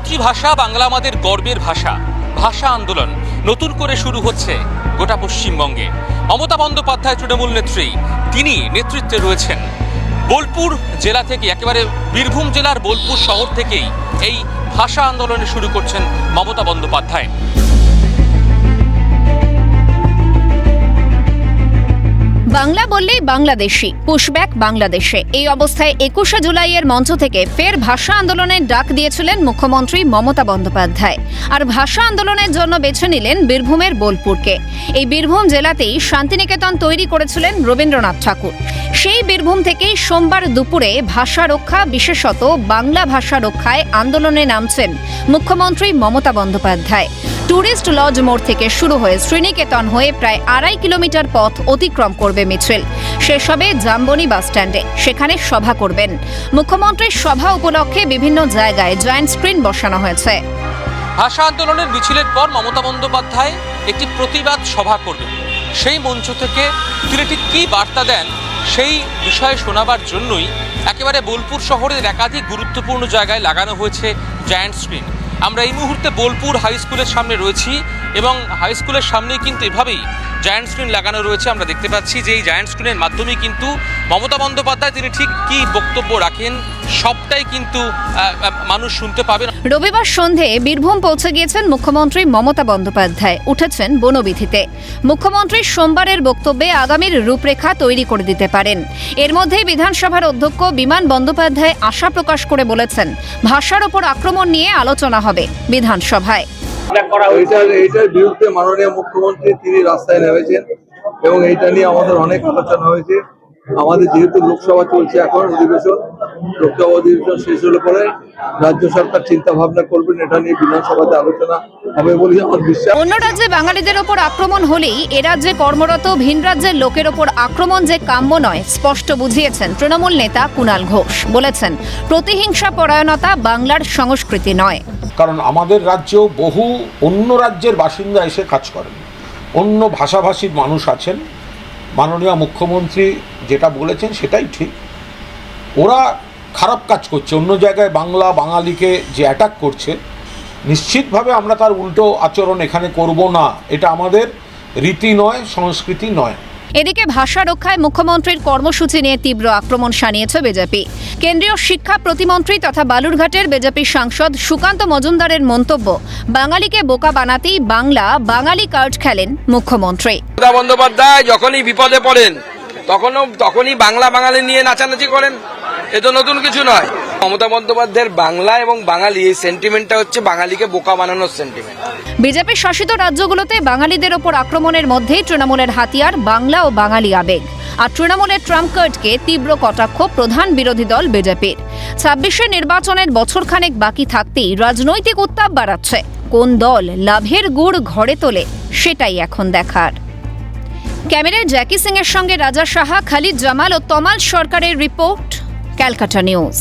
মাতৃভাষা বাংলা আমাদের গর্বের ভাষা। ভাষা আন্দোলন নতুন করে শুরু হচ্ছে গোটা পশ্চিমবঙ্গে। মমতা বন্দ্যোপাধ্যায় তৃণমূল নেত্রী, তিনি নেতৃত্বে রয়েছেন। বোলপুর জেলা থেকে, একেবারে বীরভূম জেলার বোলপুর শহর থেকেই এই ভাষা আন্দোলন শুরু করছেন মমতা বন্দ্যোপাধ্যায়। বাংলা বললেই বাংলাদেশি, পুশব্যাক বাংলাদেশে। এই অবস্থায় 21শে জুলাইয়ের মঞ্চ থেকে ফের ভাষা আন্দোলনের ডাক দিয়েছিলেন মুখ্যমন্ত্রী মমতা বন্দ্যোপাধ্যায়। আর ভাষা আন্দোলনের জন্য বেছে নিলেন বীরভূমের বোলপুরকে। এই বীরভূম জেলাতেই শান্তিনিকেতন তৈরি করেছিলেন রবীন্দ্রনাথ ঠাকুর। সেই বীরভূম থেকেই সোমবার দুপুরে ভাষা রক্ষা, বিশেষত বাংলা ভাষা রক্ষায় আন্দোলনে নামছেন মুখ্যমন্ত্রী মমতা বন্দ্যোপাধ্যায়। টুরিস্ট লজ মোড় থেকে শুরু হয়ে শ্রীনিকেতন হয়ে প্রায় 2.5 কিলোমিটার পথ অতিক্রম করবে মিছিল। শেষ হবে জামবনি বাস স্ট্যান্ডে, সেখানে সভা করবেন। মুখ্যমন্ত্রীর সভা উপলক্ষে বিভিন্ন জায়গায় জয়েন্ট স্ক্রিন বসানো হয়েছে। ভাষা আন্দোলনের মিছিলের পর মমতা বন্দ্যোপাধ্যায় একটি প্রতিবাদ সভা করবেন। সেই মঞ্চ থেকে তিনি ঠিক কী বার্তা দেন সেই বিষয়ে শোনাবার জন্যই একেবারে বোলপুর শহরের একাধিক গুরুত্বপূর্ণ জায়গায় লাগানো হয়েছে জায়ান্ট স্ক্রিন। আমরা এই মুহূর্তে বোলপুর হাই স্কুলের সামনে রয়েছি এবং হাই স্কুলের সামনেই কিন্তু এভাবেই জায়ান্ট স্ক্রিন লাগানো রয়েছে। আমরা দেখতে পাচ্ছি যে এই জায়ান্ট স্ক্রিনের মাধ্যমে কিন্তু মমতা বন্দ্যোপাধ্যায় তিনি ঠিক কী বক্তব্য রাখেন সবটাই কিন্তু মানুষ শুনতে পাবেন। রবিবার সন্ধে বীরভূম পৌঁছে গিয়েছেন মুখ্যমন্ত্রী মমতা বন্দ্যোপাধ্যায়, উঠেছেন বনবিথিতে। মুখ্যমন্ত্রীর সোমবারের বক্তব্যে আগামীর রূপরেখা তৈরি করে দিতে পারেন। এর মধ্যেই বিধানসভার অধ্যক্ষ বিমান বন্দ্যোপাধ্যায় আশা প্রকাশ করে বলেছেন, ভাষার ওপর আক্রমণ নিয়ে আলোচনা হবে বিধানসভায়। এইটার বিরুদ্ধে মাননীয় মুখ্যমন্ত্রী তিনি রাস্তায় নেমেছেন এবং এইটা নিয়ে আমাদের অনেক আলোচনা হয়েছে। আমাদের যেহেতু লোকসভা চলছে, এখন অধিবেশন, লোকসভা অধিবেশন শেষ হলে পরে রাজ্য সরকার চিন্তা ভাবনা করবেন, এটা নিয়ে বিধানসভাতে আলোচনা হবে বলে আমার বিশ্বাস। অন্য রাজ্যে বাঙালিদের ওপর আক্রমণ হলেই এ রাজ্যে কর্মরত ভিন রাজ্যের লোকের ওপর আক্রমণ যে কাম্য নয়, স্পষ্ট বুঝিয়েছেন তৃণমূল নেতা কুণাল ঘোষ। বলেছেন, প্রতিহিংসা পরায়ণতা বাংলার সংস্কৃতি নয়। কারণ আমাদের রাজ্যেও বহু অন্য রাজ্যের বাসিন্দা এসে কাজ করেন, অন্য ভাষাভাষীর মানুষ আছেন। মাননীয় মুখ্যমন্ত্রী যেটা বলেছেন সেটাই ঠিক। ওরা খারাপ কাজ করছে, অন্য জায়গায় বাংলা বাঙালিকে যে অ্যাটাক করছে, নিশ্চিতভাবে আমরা তার উল্টো আচরণ এখানে করব না। এটা আমাদের রীতি নয়, সংস্কৃতি নয়। এদিকে ভাষা রক্ষায় মুখ্যমন্ত্রীর কর্মসূচি নিয়ে তীব্র আক্রমণ শানিয়েছে বিজেপি। কেন্দ্রীয় শিক্ষা প্রতিমন্ত্রী তথা বালুরঘাটের বিজেপি সাংসদ সুকান্ত মজুমদারের মন্তব্য, বাঙালিকে বোকা বানাতেই বাঙালি কার্ড খেলেন মুখ্যমন্ত্রী। মমতা বন্দ্যোপাধ্যায় যখনই বিপদে পড়েন তখনই বাঙালি নিয়ে নাচানাচি করেন। এ তো নতুন কিছু নয়। মমতা বন্দ্যোপাধ্যায়ের বাংলা এবং বাঙালি এই সেন্টিমেন্টটা হচ্ছে বাঙালিকে বোকা বানানোর সেন্টিমেন্ট। বিজেপি শাসিত রাজ্যগুলোতে বাঙালিদের ওপর আক্রমণের মধ্যেই তৃণমূলের হাতিয়ার বাংলা ও বাঙালি আবেগ। আর তৃণমূলের ট্রাম্প কার্ডকে তীব্র কটাক্ষ প্রধান বিরোধী দল বিজেপির। 26শে নির্বাচনের বছরখানেক বাকি থাকতেই রাজনৈতিক উত্তাপ বাড়াচ্ছে। কোন দল লাভের গুড় ঘরে তোলে সেটাই এখন দেখার। ক্যামেরায় জ্যাকি সিং এর সঙ্গে রাজা সাহা, খালিদ জামাল ও তমাল সরকারের রিপোর্ট, ক্যালকাটা নিউজ।